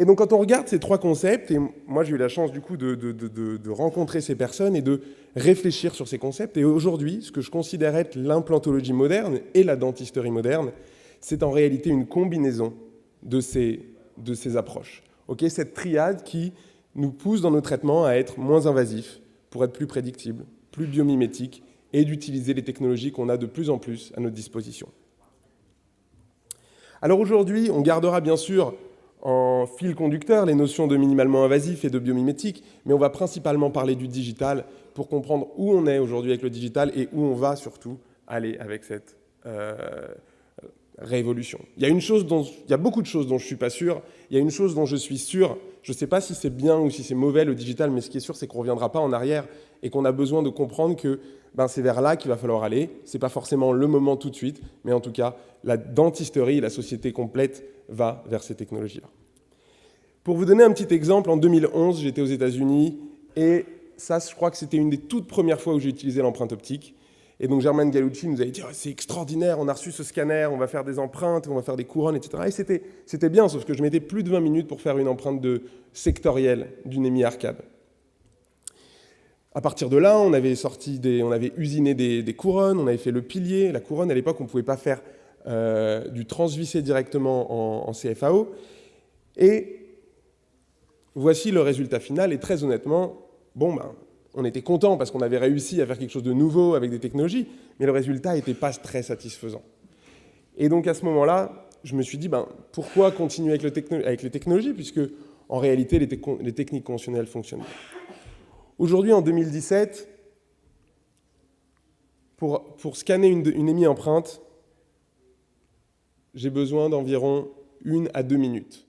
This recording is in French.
Et donc quand on regarde ces trois concepts, et moi j'ai eu la chance du coup de rencontrer ces personnes et de réfléchir sur ces concepts, et aujourd'hui, ce que je considère être l'implantologie moderne et la dentisterie moderne, c'est en réalité une combinaison de ces approches. Okay, cette triade qui nous pousse dans nos traitements à être moins invasifs, pour être plus prédictibles, plus biomimétiques, et d'utiliser les technologies qu'on a de plus en plus à notre disposition. Alors aujourd'hui, on gardera bien sûr en fil conducteur les notions de minimalement invasif et de biomimétique, mais on va principalement parler du digital pour comprendre où on est aujourd'hui avec le digital et où on va surtout aller avec cette révolution. Il y a beaucoup de choses dont je ne suis pas sûr. Il y a une chose dont je suis sûr, je ne sais pas si c'est bien ou si c'est mauvais le digital, mais ce qui est sûr, c'est qu'on ne reviendra pas en arrière et qu'on a besoin de comprendre que c'est vers là qu'il va falloir aller. Ce n'est pas forcément le moment tout de suite, mais en tout cas, la dentisterie, la société complète, va vers ces technologies-là. Pour vous donner un petit exemple, en 2011, j'étais aux États-Unis et ça, je crois que c'était une des toutes premières fois où j'ai utilisé l'empreinte optique. Et donc Germaine Gallucci nous avait dit « c'est extraordinaire, on a reçu ce scanner, on va faire des empreintes, on va faire des couronnes, etc. » Et c'était bien, sauf que je mettais plus de 20 minutes pour faire une empreinte sectorielle d'une émi arcade. À partir de là, on avait usiné des couronnes, on avait fait le pilier. La couronne, à l'époque, on ne pouvait pas faire du transvissé directement en CFAO. Et voici le résultat final. Et très honnêtement, on était content parce qu'on avait réussi à faire quelque chose de nouveau avec des technologies, mais le résultat n'était pas très satisfaisant. Et donc à ce moment-là, je me suis dit, pourquoi continuer avec les technologies, puisque en réalité, les techniques conventionnelles fonctionnent bien. Aujourd'hui, en 2017, pour scanner une émi empreinte, j'ai besoin d'environ 1 à 2 minutes.